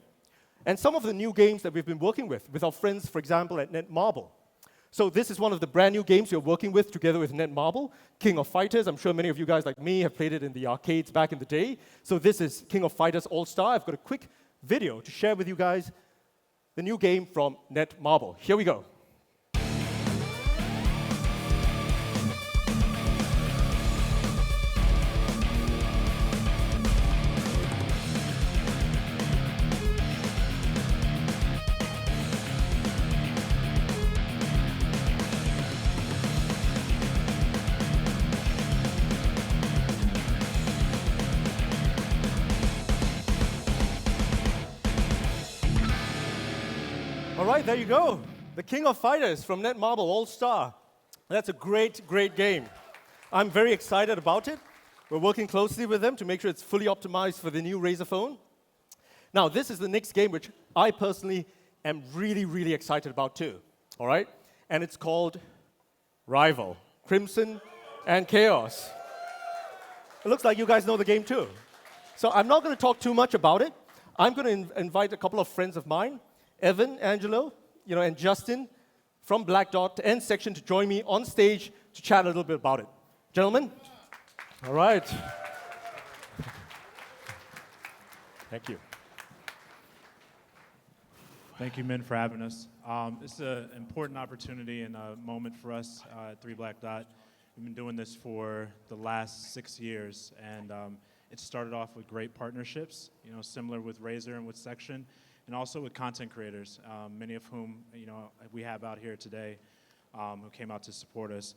Speaker 2: And some of the new games that we've been working with our friends, for example, at Netmarble. So this is one of the brand new games you're working with together with Netmarble, King of Fighters. I'm sure many of you guys like me have played it in the arcades back in the day. So this is King of Fighters All-Star. I've got a quick video to share with you guys the new game from Netmarble. Here we go. All right, there you go. The King of Fighters from Netmarble All-Star. That's a great, great game. I'm very excited about it. We're working closely with them to make sure it's fully optimized for the new Razer phone. Now, this is the next game which I personally am really, really excited about too. All right? And it's called Rival, Crimson and Chaos. It looks like you guys know the game too. So I'm not going to talk too much about it. I'm going to invite a couple of friends of mine, Evan, Angelo, and Justin from Black Dot and Section to join me on stage to chat a little bit about it. Gentlemen? All right. Thank you.
Speaker 3: Thank you, Min, for having us. It's an important opportunity and a moment for us at 3 Black Dot. We've been doing this for the last 6 years, and it started off with great partnerships, similar with Razer and with Section. and also with content creators, many of whom we have out here today who came out to support us.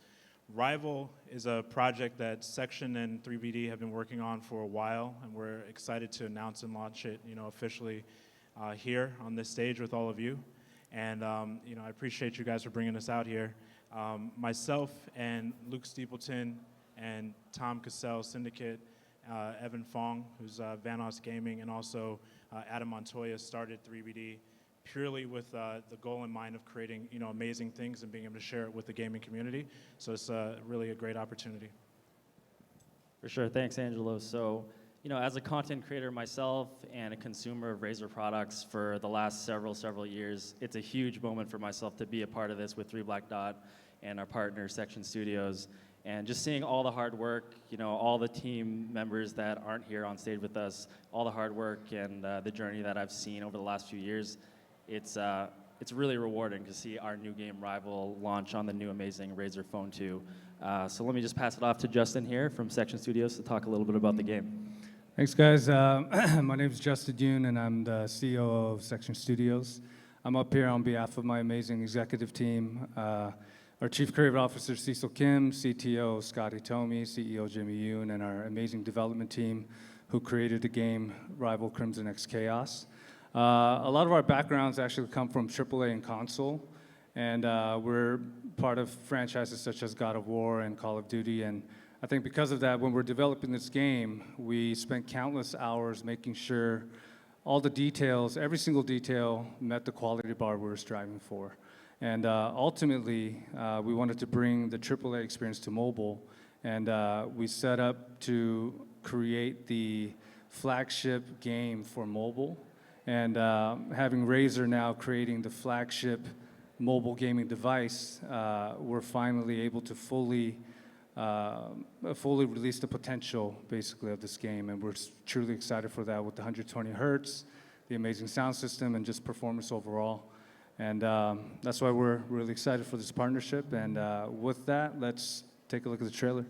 Speaker 3: Rival is a project that Section and 3BD have been working on for a while, and we're excited to announce and launch it officially here on this stage with all of you. And I appreciate you guys for bringing us out here. Myself and Luke Steepleton and Tom Cassell, Syndicate, Evan Fong, who's Vanos Gaming, and also Adam Montoya started 3BD purely with the goal in mind of creating amazing things and being able to share it with the gaming community. So it's really a great opportunity.
Speaker 4: For sure, thanks, Angelo. So, as a content creator myself and a consumer of Razer products for the last several years, it's a huge moment for myself to be a part of this with 3 Black Dot and our partner, Section Studios. And just seeing all the hard work, all the team members that aren't here on stage with us, all the hard work and the journey that I've seen over the last few years, it's really rewarding to see our new game Rival launch on the new amazing Razer Phone 2. So let me just pass it off to Justin here from Section Studios to talk a little bit about the game.
Speaker 5: Thanks, guys. My name is Justin Yoon, and I'm the CEO of Section Studios. I'm up here on behalf of my amazing executive team, our Chief Creative Officer, Cecil Kim, CTO, Scotty Tomey, CEO, Jimmy Yoon, and our amazing development team who created the game, Rival Crimson X Chaos. A lot of our backgrounds actually come from AAA and console, and we're part of franchises such as God of War and Call of Duty, and I think because of that, when we're developing this game, we spent countless hours making sure all the details, every single detail, met the quality bar we were striving for. And ultimately, we wanted to bring the AAA experience to mobile, and we set up to create the flagship game for mobile. And having Razer now creating the flagship mobile gaming device, we're finally able to fully release the potential, basically, of this game, and we're truly excited for that with the 120 hertz, the amazing sound system, and just performance overall. And that's why we're really excited for this partnership. And with that, let's take a look at the trailer.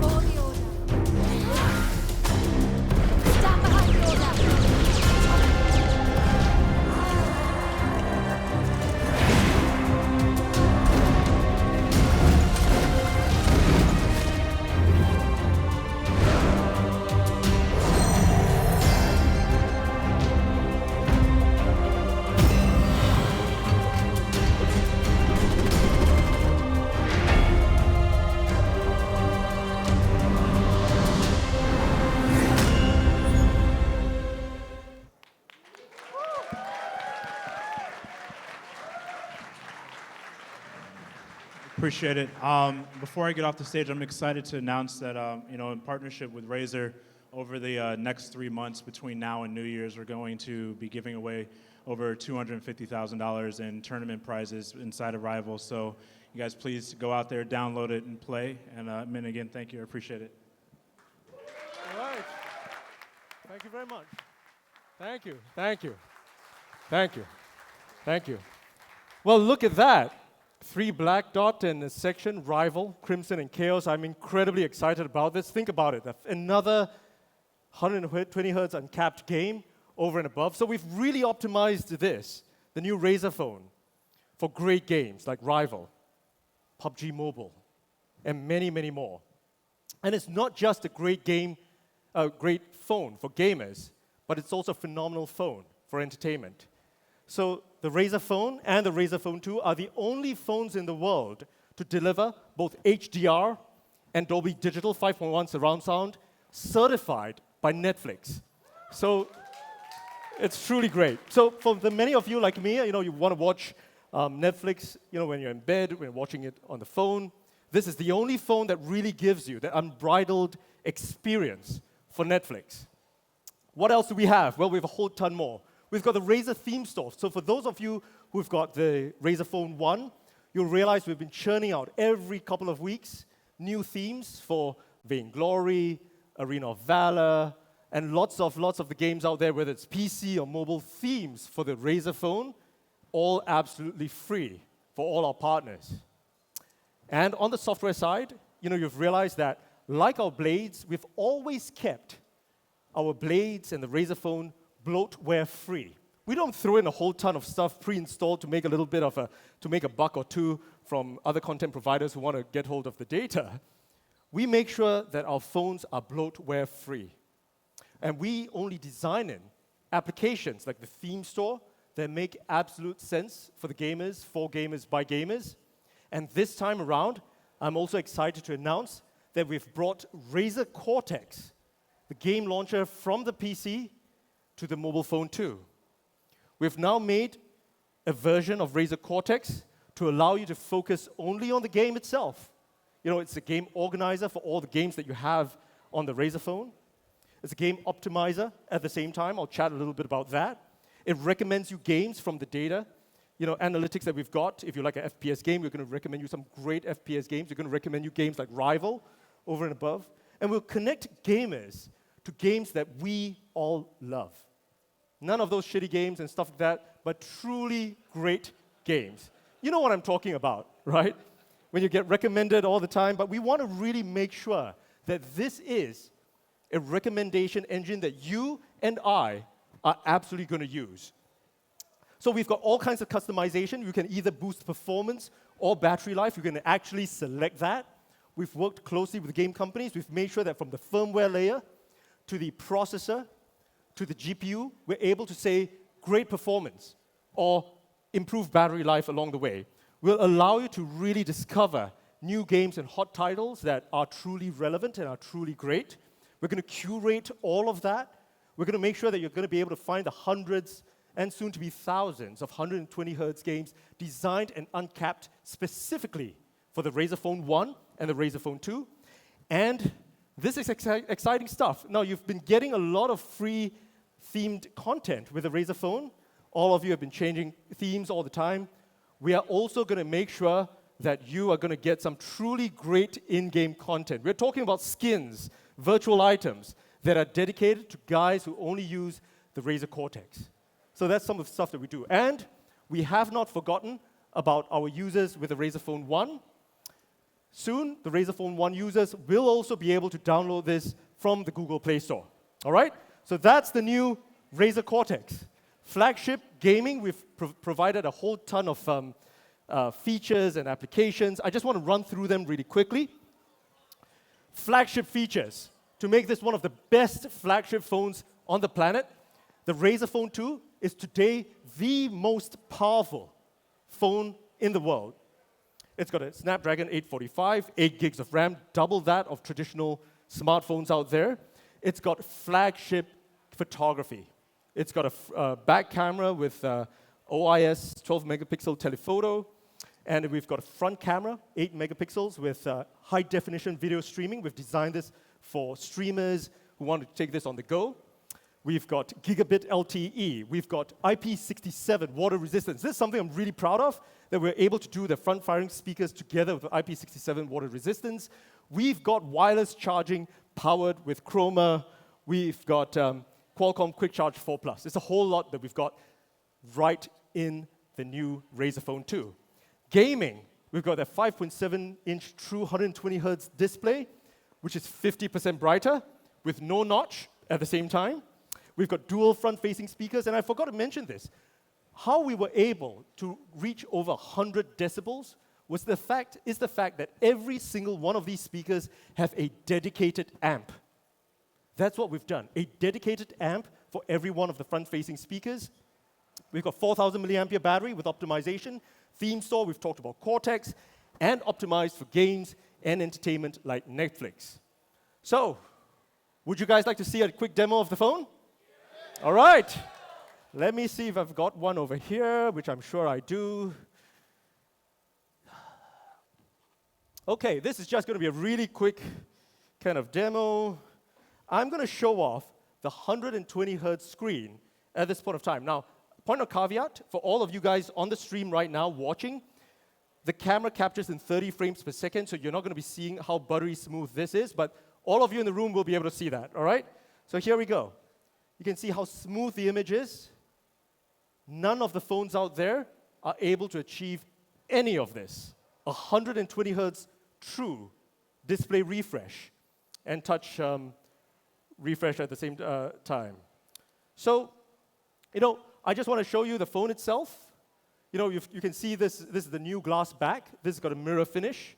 Speaker 1: Follow the order. Stand behind the order.
Speaker 3: Appreciate it. Before I get off the stage, I'm excited to announce that, in partnership with Razer, over the next 3 months between now and New Year's, we're going to be giving away over $250,000 in tournament prizes inside of Rival. So you guys please go out there, download it, and play. And Min, again, thank you. I appreciate it.
Speaker 2: All right. Thank you very much. Thank you. Thank you. Thank you. Thank you. Well, look at that. 3 Black Dot in the section, Rival, Crimson, and Chaos. I'm incredibly excited about this. Think about it. Another 120 hertz uncapped game over and above. So we've really optimized this, the new Razer Phone, for great games like Rival, PUBG Mobile, and many, many more. And it's not just a great game, a great phone for gamers, but it's also a phenomenal phone for entertainment. So the Razer Phone and the Razer Phone 2 are the only phones in the world to deliver both HDR and Dolby Digital 5.1 surround sound certified by Netflix. So it's truly great. So for the many of you like me, you want to watch Netflix, when you're in bed, when you're watching it on the phone, this is the only phone that really gives you the unbridled experience for Netflix. What else do we have? Well, we have a whole ton more. We've got the Razer theme store. So for those of you who've got the Razer Phone 1, you'll realize we've been churning out every couple of weeks new themes for Vainglory, Arena of Valor, and lots of the games out there, whether it's PC or mobile themes for the Razer Phone, all absolutely free for all our partners. And on the software side, you've realized that, like our blades, we've always kept our blades and the Razer Phone bloatware free. We don't throw in a whole ton of stuff pre-installed to make a little bit of to make a buck or two from other content providers who want to get hold of the data. We make sure that our phones are bloatware free. And we only design in applications like the theme store that make absolute sense for the gamers, for gamers, by gamers. And this time around, I'm also excited to announce that we've brought Razer Cortex, the game launcher from the PC, to the mobile phone too. We've now made a version of Razer Cortex to allow you to focus only on the game itself. It's a game organizer for all the games that you have on the Razer Phone. It's a game optimizer at the same time. I'll chat a little bit about that. It recommends you games from the data, analytics that we've got. If you like an FPS game, we're going to recommend you some great FPS games. We're going to recommend you games like Rival, over and above. And we'll connect gamers to games that we all love. None of those shitty games and stuff like that, but truly great games. You know what I'm talking about, right? When you get recommended all the time, but we want to really make sure that this is a recommendation engine that you and I are absolutely going to use. So we've got all kinds of customization. You can either boost performance or battery life. You can actually select that. We've worked closely with game companies. We've made sure that from the firmware layer to the processor to the GPU, we're able to say great performance or improved battery life along the way. Will allow you to really discover new games and hot titles that are truly relevant and are truly great. We're going to curate all of that. We're going to make sure that you're going to be able to find the hundreds and soon to be thousands of 120 Hz games designed and uncapped specifically for the Razer Phone 1 and the Razer Phone 2. And this is exciting stuff. Now, you've been getting a lot of free themed content with the Razer Phone. All of you have been changing themes all the time. We are also going to make sure that you are going to get some truly great in-game content. We're talking about skins, virtual items that are dedicated to guys who only use the Razer Cortex. So that's some of the stuff that we do. And we have not forgotten about our users with the Razer Phone 1. Soon, the Razer Phone 1 users will also be able to download this from the Google Play Store. All right? So that's the new Razer Cortex. Flagship gaming, we've provided a whole ton of features and applications. I just want to run through them really quickly. Flagship features. To make this one of the best flagship phones on the planet, the Razer Phone 2 is today the most powerful phone in the world. It's got a Snapdragon 845, 8 gigs of RAM, double that of traditional smartphones out there. It's got flagship photography. It's got a back camera with OIS 12 megapixel telephoto, and we've got a front camera, 8 megapixels with high definition video streaming. We've designed this for streamers who want to take this on the go. We've got gigabit LTE. We've got IP67 water resistance. This is something I'm really proud of, that we're able to do the front-firing speakers together with IP67 water resistance. We've got wireless charging powered with Chroma. We've got Qualcomm Quick Charge 4 Plus. It's a whole lot that we've got right in the new Razer Phone 2. Gaming, we've got a 5.7-inch true 120 Hz display, which is 50% brighter with no notch at the same time. We've got dual front-facing speakers, and I forgot to mention this. How we were able to reach over 100 decibels is the fact that every single one of these speakers have a dedicated amp. That's what we've done, a dedicated amp for every one of the front-facing speakers. We've got 4,000 milliampere battery with optimization. Theme store, we've talked about Cortex, and optimized for games and entertainment like Netflix. So, would you guys like to see a quick demo of the phone? All right. Let me see if I've got one over here, which I'm sure I do. Okay, this is just going to be a really quick kind of demo. I'm going to show off the 120 Hz screen at this point of time. Now, point of caveat, for all of you guys on the stream right now watching, the camera captures in 30 frames per second, so you're not going to be seeing how buttery smooth this is, but all of you in the room will be able to see that, all right? So here we go. You can see how smooth the image is. None of the phones out there are able to achieve any of this. 120 hertz true display refresh and touch refresh at the same time. So, I just want to show you the phone itself. You can see this is the new glass back. This has got a mirror finish.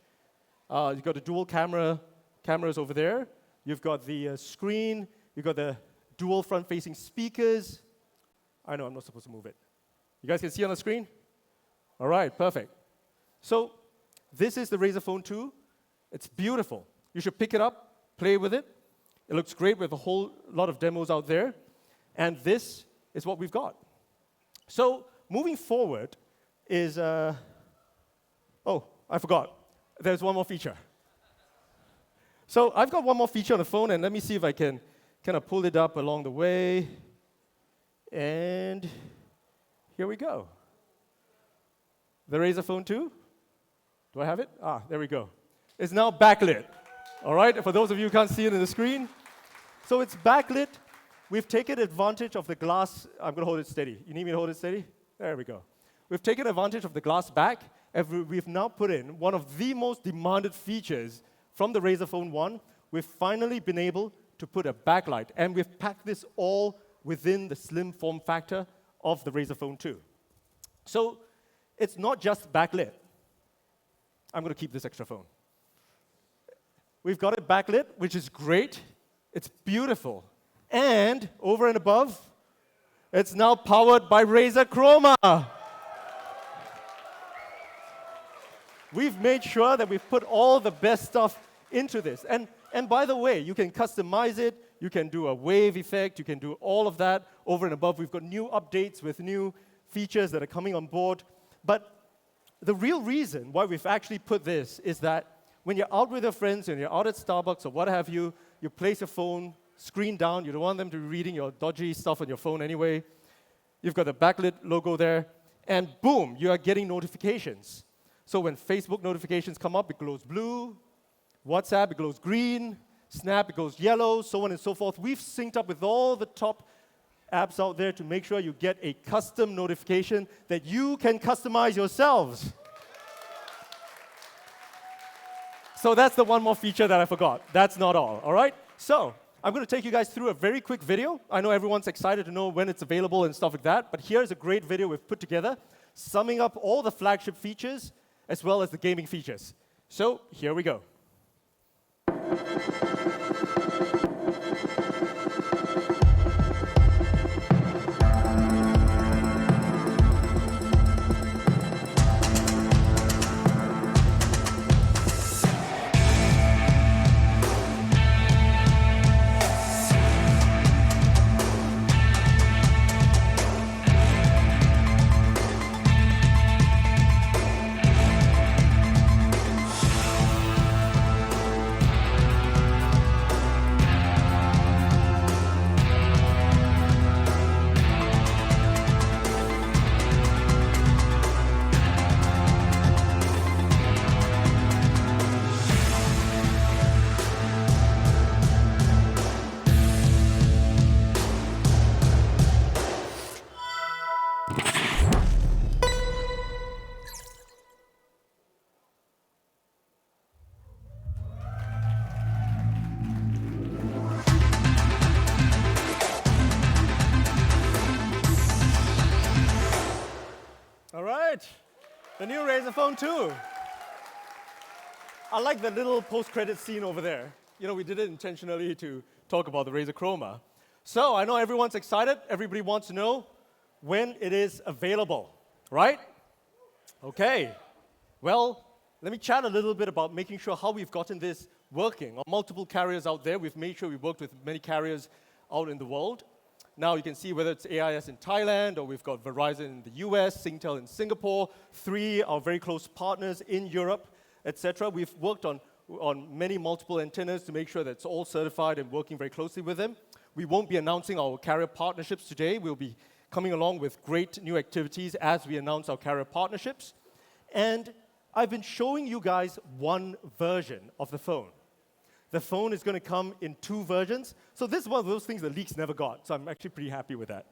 Speaker 2: You've got the dual cameras over there. You've got the screen. You've got the dual front-facing speakers. I know I'm not supposed to move it. You guys can see on the screen? All right, perfect. So this is the Razer Phone 2. It's beautiful. You should pick it up, play with it. It looks great with a whole lot of demos out there. And this is what we've got. So moving forward is, oh, I forgot. There's one more feature. So I've got one more feature on the phone, and let me see if I can kind of pull it up along the way. And here we go. The Razer Phone 2. Do I have it? Ah, there we go. It's now backlit. All right, for those of you who can't see it in the screen. So it's backlit. We've taken advantage of the glass. I'm going to hold it steady. You need me to hold it steady? There we go. We've taken advantage of the glass back, and we've now put in one of the most demanded features from the Razer Phone 1. We've finally been able to put a backlight, and we've packed this all within the slim form factor of the Razer Phone 2. So it's not just backlit. I'm going to keep this extra phone. We've got it backlit, which is great. It's beautiful. And over and above, it's now powered by Razer Chroma. We've made sure that we've put all the best stuff into this. And by the way, you can customize it. You can do a wave effect. You can do all of that over and above. We've got new updates with new features that are coming on board. But the real reason why we've actually put this is that when you're out with your friends and you're out at Starbucks or what have you, you place your phone, screen down. You don't want them to be reading your dodgy stuff on your phone anyway. You've got the backlit logo there. And boom, you are getting notifications. So when Facebook notifications come up, it glows blue. WhatsApp, it glows green. Snap, it goes yellow, so on and so forth. We've synced up with all the top apps out there to make sure you get a custom notification that you can customize yourselves. So that's the one more feature that I forgot. That's not all right? So I'm going to take you guys through a very quick video. I know everyone's excited to know when it's available and stuff like that, but here's a great video we've put together, summing up all the flagship features as well as the gaming features. So here we go. All right, the new Razer Phone 2. I like the little post-credit scene over there. We did it intentionally to talk about the Razer Chroma. So I know everyone's excited. Everybody wants to know when it is available, right? Okay. Well, let me chat a little bit about making sure how we've gotten this working. On multiple carriers out there, we've made sure we've worked with many carriers out in the world. Now you can see whether it's AIS in Thailand, or we've got Verizon in the US, Singtel in Singapore, 3 our very close partners in Europe, etc. We've worked on many multiple antennas to make sure that it's all certified and working very closely with them. We won't be announcing our carrier partnerships today. We'll be coming along with great new activities as we announce our carrier partnerships. And I've been showing you guys one version of the phone. The phone is going to come in 2 versions. So this is one of those things that leaks never got. So I'm actually pretty happy with that.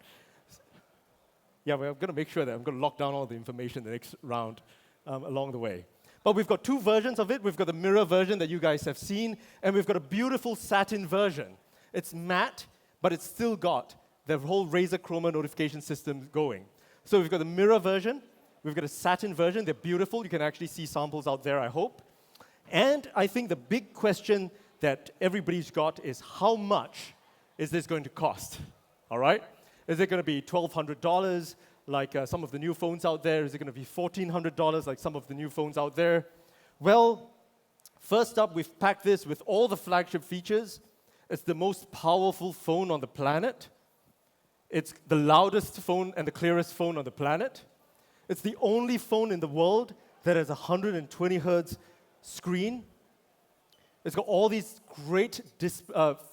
Speaker 2: Yeah, well, I'm going to make sure that I'm going to lock down all the information the next round along the way. But we've got 2 versions of it. We've got the mirror version that you guys have seen, and we've got a beautiful satin version. It's matte, but it's still got the whole Razer Chroma notification system going. So we've got the mirror version. We've got a satin version. They're beautiful. You can actually see samples out there, I hope. And I think the big question that everybody's got is how much is this going to cost? All right? Is it going to be $1,200 like some of the new phones out there? Is it going to be $1,400 like some of the new phones out there? Well, first up, we've packed this with all the flagship features. It's the most powerful phone on the planet. It's the loudest phone and the clearest phone on the planet. It's the only phone in the world that has a 120 hertz screen. It's got all these great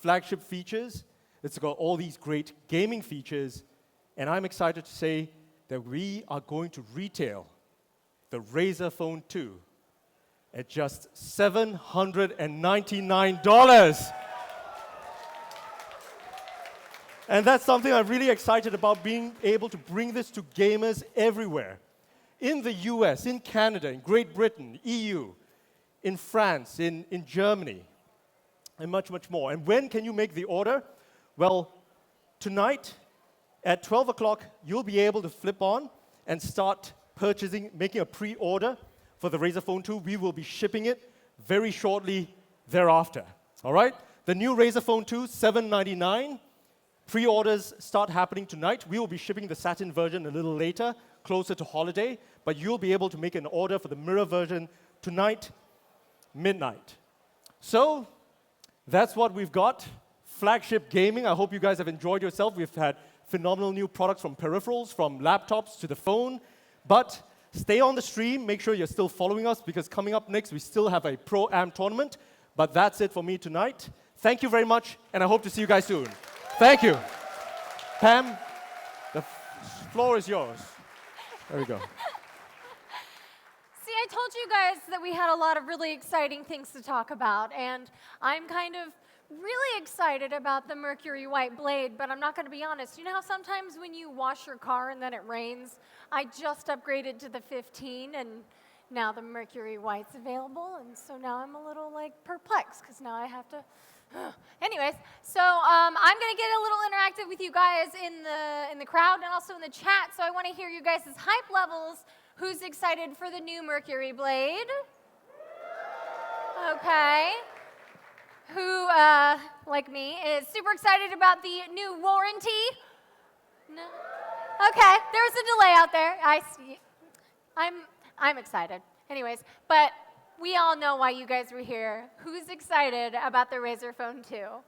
Speaker 2: flagship features. It's got all these great gaming features. And I'm excited to say that we are going to retail the Razer Phone 2 at just $799. And that's something I'm really excited about, being able to bring this to gamers everywhere. In the US, in Canada, in Great Britain, EU, in France, in Germany, and much, much more. And when can you make the order? Well, tonight at 12 o'clock, you'll be able to flip on and start purchasing, making a pre-order for the Razer Phone 2. We will be shipping it very shortly thereafter. All right? The new Razer Phone 2, $799. Pre-orders start happening tonight. We will be shipping the satin version a little later, closer to holiday, but you'll be able to make an order for the mirror version tonight, midnight. So that's what we've got. Flagship gaming. I hope you guys have enjoyed yourself. We've had phenomenal new products from peripherals, from laptops to the phone. But stay on the stream. Make sure you're still following us, because coming up next, we still have a Pro-Am tournament. But that's it for me tonight. Thank you very much, and I hope to see you guys soon. Thank you. Pam, the floor is yours. There we go.
Speaker 1: See, I told you guys that we had a lot of really exciting things to talk about, and I'm kind of really excited about the Mercury White Blade, but I'm not going to be honest. You know how sometimes when you wash your car and then it rains? I just upgraded to the 15, and now the Mercury White's available, and so now I'm a little, perplexed, because now I have to... Anyways, so I'm going to get a little interactive with you guys in the crowd and also in the chat, so I want to hear you guys' hype levels. Who's excited for the new Mercury Blade? Okay. Who, like me, is super excited about the new warranty? No? Okay, there's a delay out there. I see. I'm excited. Anyways, but we all know why you guys were here. Who's excited about the Razer Phone 2?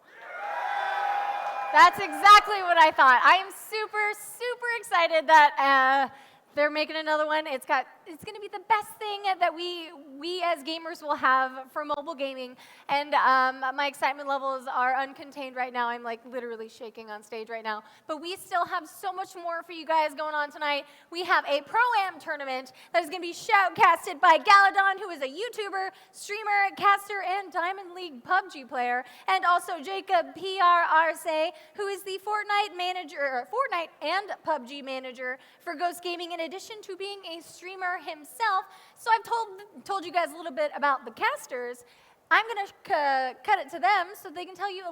Speaker 1: That's exactly what I thought. I am super, super excited that they're making another one. It's going to be the best thing that we as gamers will have for mobile gaming. And my excitement levels are uncontained right now. I'm literally shaking on stage right now. But we still have so much more for you guys going on tonight. We have a Pro-Am tournament that is going to be shoutcasted by Galadon, who is a YouTuber, streamer, caster, and Diamond League PUBG player. And also Jacob PR Arce, who is the Fortnite and PUBG manager for Ghost Gaming, in addition to being a streamer himself. So I've told you guys a little bit about the casters. I'm going to cut it to them so they can tell you a